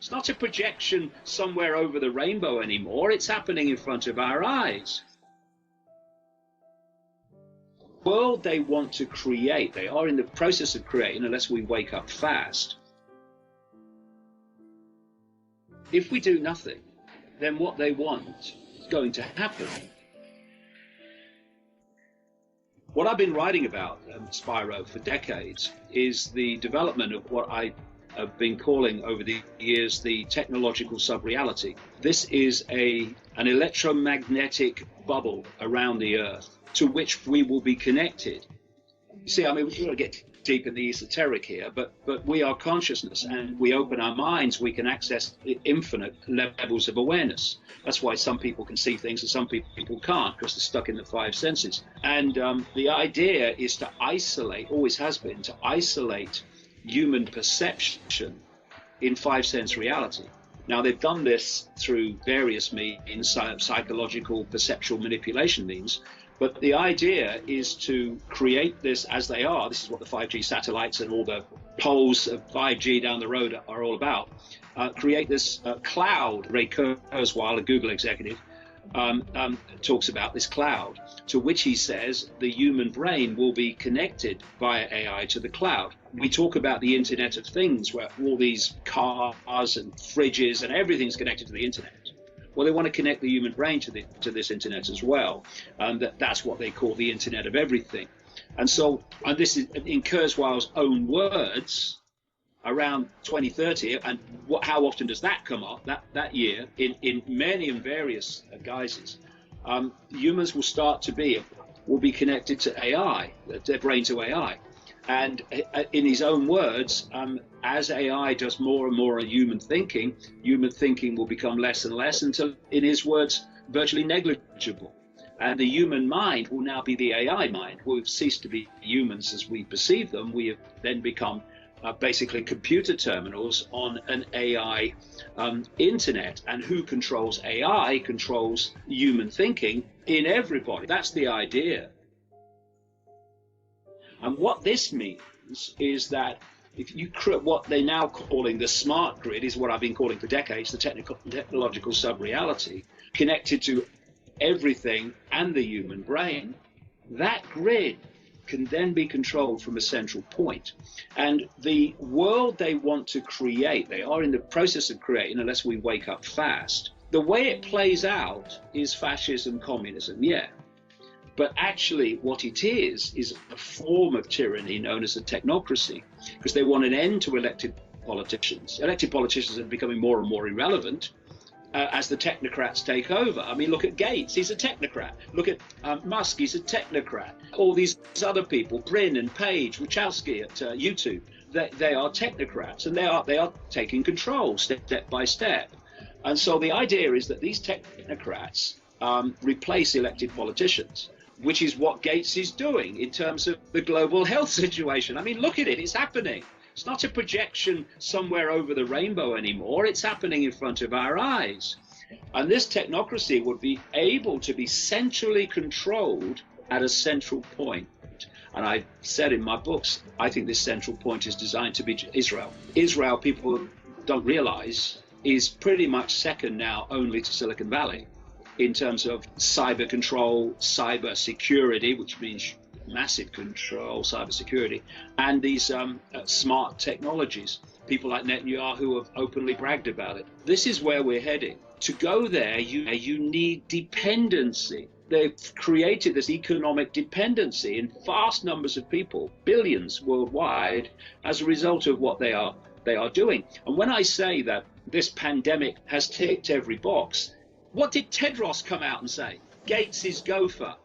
It's not a projection somewhere over the rainbow anymore. It's happening in front of our eyes. The world they want to create, they are in the process of creating, unless we wake up fast. If we do nothing, then what they want is going to happen. What I've been writing about, Spyro, for decades is the development of what I have been calling over the years the technological sub-reality. This is an electromagnetic bubble around the Earth to which we will be connected. See, I mean, we're going to get deep in the esoteric here, but we are consciousness, and we open our minds, we can access infinite levels of awareness. That's why some people can see things and some people can't, because they're stuck in the five senses. And the idea is to isolate, always has been, to isolate human perception in five sense reality. Now, they've done this through various means, psychological, perceptual manipulation means. But the idea is to create this as they are. This is what the 5G satellites and all the poles of 5G down the road are all about. Create this cloud. Ray Kurzweil, a Google executive, talks about this cloud, to which he says the human brain will be connected via AI to the cloud. We talk about the Internet of Things, where all these cars and fridges and everything's connected to the Internet. Well, they want to connect the human brain to this internet as well. That's what they call the Internet of Everything. And so, and this is in Kurzweil's own words, around 2030, and how often does that come up that year in many and various guises, humans will be connected to AI, their brain to AI. And in his own words, as AI does more and more human thinking will become less and less until, in his words, virtually negligible. And the human mind will now be the AI mind. We've ceased to be humans as we perceive them. We have then become basically computer terminals on an AI internet. And who controls AI controls human thinking in everybody. That's the idea. And what this means is that if you create what they're now calling the smart grid, is what I've been calling for decades, the technological sub-reality, connected to everything and the human brain, that grid can then be controlled from a central point. And the world they want to create, they are in the process of creating, unless we wake up fast. The way it plays out is fascism, communism, yeah. But actually what it is a form of tyranny known as a technocracy, because they want an end to elected politicians. Elected politicians are becoming more and more irrelevant as the technocrats take over. I mean, look at Gates, he's a technocrat. Look at Musk, he's a technocrat. All these other people, Brin and Page, Wachowski at YouTube, they are technocrats, and they are taking control step by step. And so the idea is that these technocrats replace elected politicians, which is what Gates is doing in terms of the global health situation. I mean, look at it, it's happening. It's not a projection somewhere over the rainbow anymore. It's happening in front of our eyes. And this technocracy would be able to be centrally controlled at a central point. And I said in my books, I think this central point is designed to be Israel. Israel, people don't realize, is pretty much second now only to Silicon Valley in terms of cyber control, cyber security, which means massive control, cyber security, and these smart technologies. People like Netanyahu have openly bragged about it. This is where we're heading. To go there, you need dependency. They've created this economic dependency in vast numbers of people, billions worldwide, as a result of what they are doing. And when I say that this pandemic has ticked every box, what did Tedros come out and say? Gates is gopher.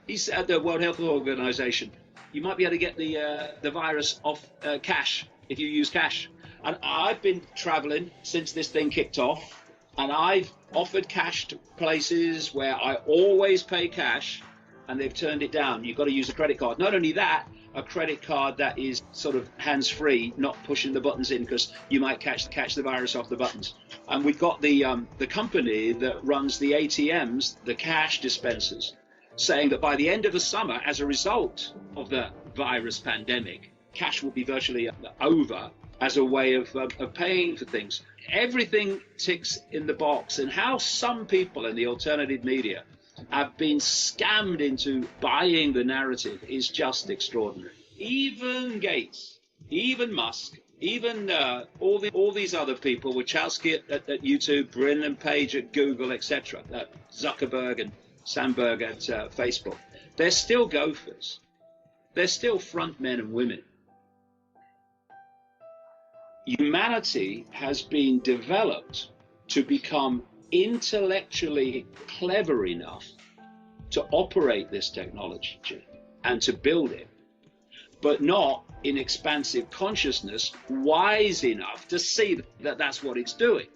He's at the World Health Organization. You might be able to get the virus off cash if you use cash. And I've been traveling since this thing kicked off, and I've offered cash to places where I always pay cash, and they've turned it down. You've got to use a credit card. Not only that, a credit card that is sort of hands-free, not pushing the buttons in, because you might catch the virus off the buttons. And we've got the company that runs the ATMs, the cash dispensers, saying that by the end of the summer, as a result of the virus pandemic, cash will be virtually over. as a way of paying for things. Everything ticks in the box, and how some people in the alternative media have been scammed into buying the narrative is just extraordinary. Even Gates, even Musk, even all these other people, Wachowski at YouTube, Brin and Page at Google, etc., Zuckerberg and Sandberg at Facebook, they're still gophers. They're still front men and women. Humanity has been developed to become intellectually clever enough to operate this technology and to build it, but not in expansive consciousness wise enough to see that that's what it's doing.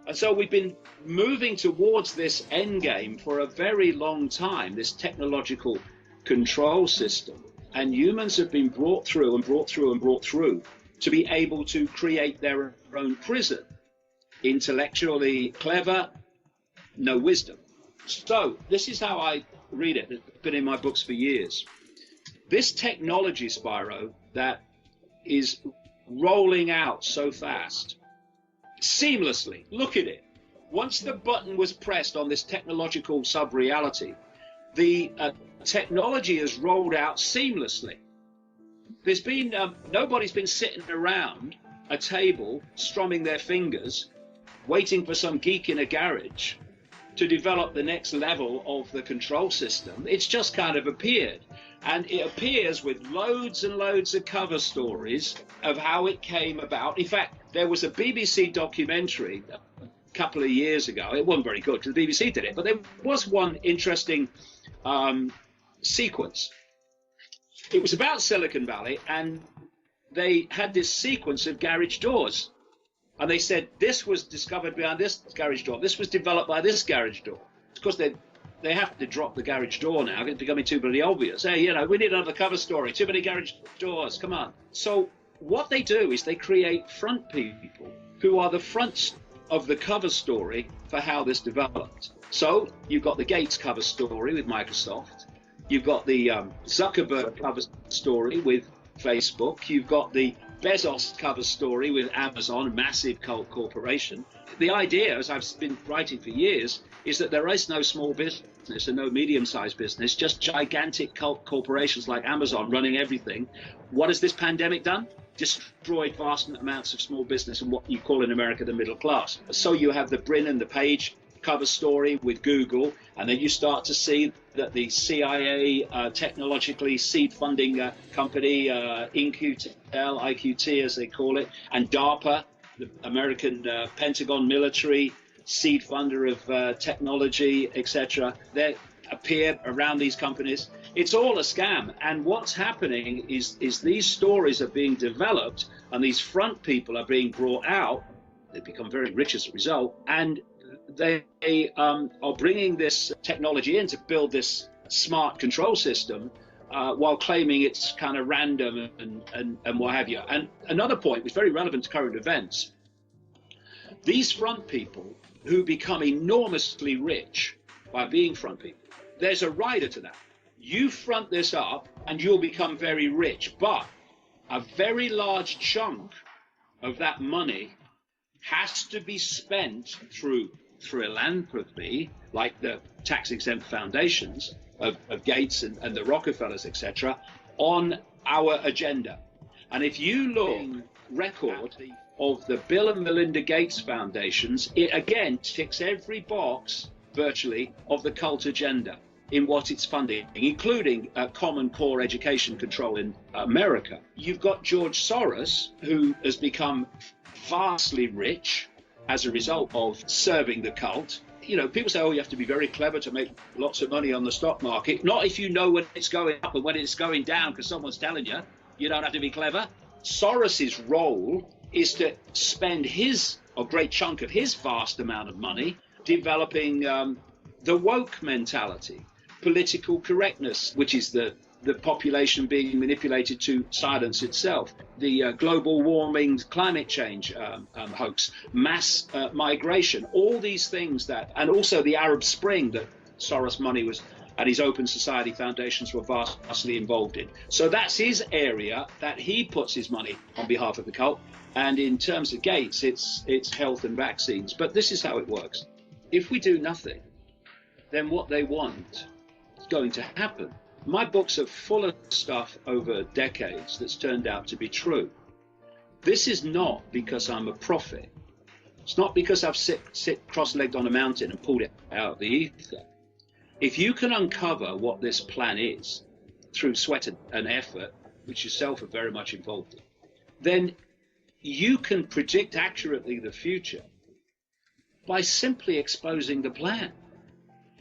And so we've been moving towards this end game for a very long time, this technological control system, and humans have been brought through and brought through and brought through to be able to create their own prison. Intellectually clever, no wisdom. So this is how I read it. It's been in my books for years. This technology, Spyro, that is rolling out so fast, seamlessly, look at it. Once the button was pressed on this technological sub-reality, the technology has rolled out seamlessly. There's been nobody's been sitting around a table strumming their fingers waiting for some geek in a garage to develop the next level of the control system. It's just kind of appeared, and it appears with loads and loads of cover stories of how it came about. In fact, there was a BBC documentary a couple of years ago. It wasn't very good because the BBC did it, but there was one interesting sequence. It was about Silicon Valley, and they had this sequence of garage doors. And they said, this was discovered behind this garage door. This was developed by this garage door. Of course, they have to drop the garage door now. It's becoming too bloody obvious. Hey, you know, we need another cover story. Too many garage doors. Come on. So what they do is they create front people who are the fronts of the cover story for how this developed. So you've got the Gates cover story with Microsoft. You've got the Zuckerberg cover story with Facebook. You've got the Bezos cover story with Amazon, a massive cult corporation. The idea, as I've been writing for years, is that there is no small business and no medium-sized business, just gigantic cult corporations like Amazon running everything. What has this pandemic done? Destroyed vast amounts of small business and what you call in America the middle class. So you have the Brin and the Page cover story with Google, and then you start to see that the CIA technologically seed funding company, IQT as they call it, and DARPA, the American Pentagon military seed funder of technology, etc. They appear around these companies. It's all a scam, and what's happening is these stories are being developed, and these front people are being brought out. They become very rich as a result, and they are bringing this technology in to build this smart control system while claiming it's kind of random and what have you. And another point, which is very relevant to current events, these front people who become enormously rich by being front people, there's a rider to that. You front this up and you'll become very rich, but a very large chunk of that money has to be spent through philanthropy, like the tax-exempt foundations of Gates and the Rockefellers, etc., on our agenda. And if you look record of the Bill and Melinda Gates foundations, it again ticks every box virtually of the cult agenda in what it's funding, including Common Core education control in America. You've got George Soros, who has become vastly rich as a result of serving the cult. You know, people say, oh, you have to be very clever to make lots of money on the stock market. Not if you know when it's going up and when it's going down, because someone's telling you. You don't have to be clever. Soros's role is to spend a great chunk of his vast amount of money developing the woke mentality, political correctness, which is the population being manipulated to silence itself, the global warming, climate change hoax, mass migration, all these things and also the Arab Spring that Soros money was and his Open Society foundations were vastly involved in. So that's his area that he puts his money on behalf of the cult. And in terms of Gates, it's health and vaccines. But this is how it works. If we do nothing, then what they want is going to happen. My books are full of stuff over decades that's turned out to be true. This is not because I'm a prophet. It's not because I've sit cross-legged on a mountain and pulled it out of the ether. If you can uncover what this plan is through sweat and effort, which yourself are very much involved in, then you can predict accurately the future by simply exposing the plan.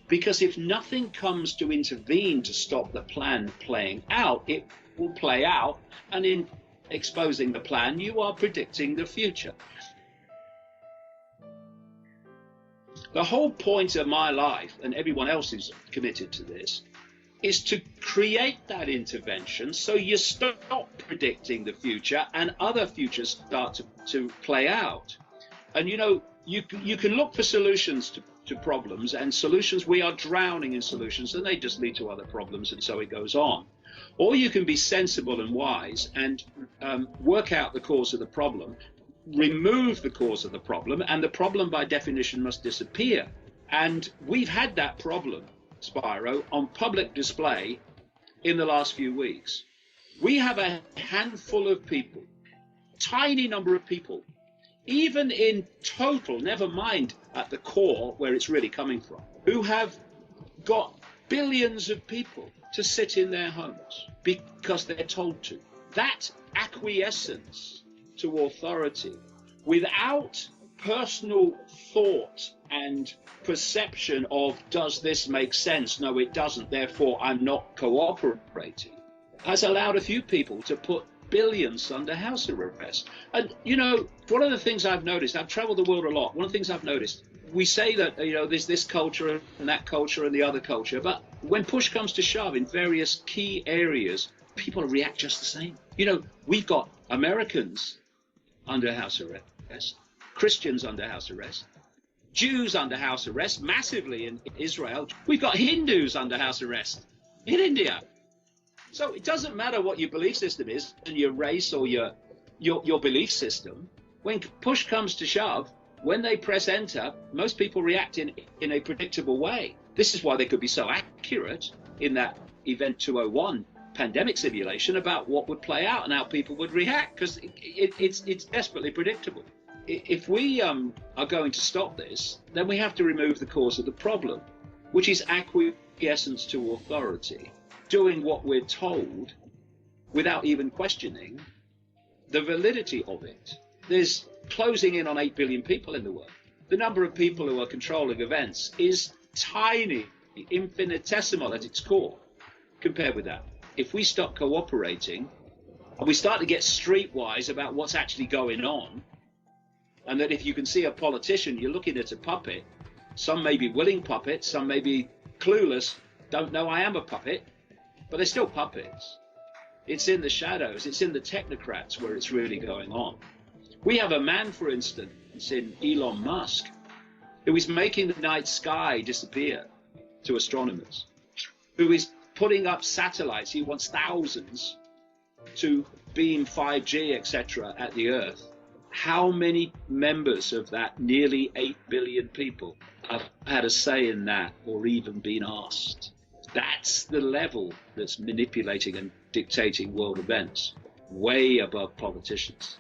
Because if nothing comes to intervene to stop the plan playing out, it will play out, and in exposing the plan, you are predicting the future. The whole point of my life, and everyone else who's committed to this, is to create that intervention so you stop predicting the future and other futures start to play out. And you know, you can look for solutions to problems, and solutions, we are drowning in solutions, and they just lead to other problems, and so it goes on. Or you can be sensible and wise and work out the cause of the problem, remove the cause of the problem, and the problem by definition must disappear. And we've had that problem, Spyro, on public display in the last few weeks. We have a handful of people, tiny number of people, even in total, never mind at the core where it's really coming from, who have got billions of people to sit in their homes because they're told to. That acquiescence to authority without personal thought and perception of, does this make sense? No, it doesn't, therefore I'm not cooperating, has allowed a few people to put billions under house arrest. And you know, one of the things I've noticed, I've traveled the world a lot, one of the things I've noticed, we say that, you know, there's this culture and that culture and the other culture, but when push comes to shove in various key areas, people react just the same. You know, we've got Americans under house arrest, Christians under house arrest, Jews under house arrest massively in Israel. We've got Hindus under house arrest in India. So it doesn't matter what your belief system is and your race or your belief system. When push comes to shove, when they press enter, most people react in a predictable way. This is why they could be so accurate in that Event 201 pandemic simulation about what would play out and how people would react, because it's desperately predictable. If we are going to stop this, then we have to remove the cause of the problem, which is acquiescence to authority, doing what we're told without even questioning the validity of it. There's closing in on 8 billion people in the world. The number of people who are controlling events is tiny, infinitesimal at its core compared with that. If we stop cooperating and we start to get streetwise about what's actually going on, and that if you can see a politician, you're looking at a puppet. Some may be willing puppets, some may be clueless, don't know I am a puppet, but they're still puppets. It's in the shadows, it's in the technocrats where it's really going on. We have a man, for instance, in Elon Musk, who is making the night sky disappear to astronomers, who is putting up satellites. He wants thousands to beam 5G, etc. at the Earth. How many members of that nearly 8 billion people have had a say in that or even been asked? That's the level that's manipulating and dictating world events, way above politicians.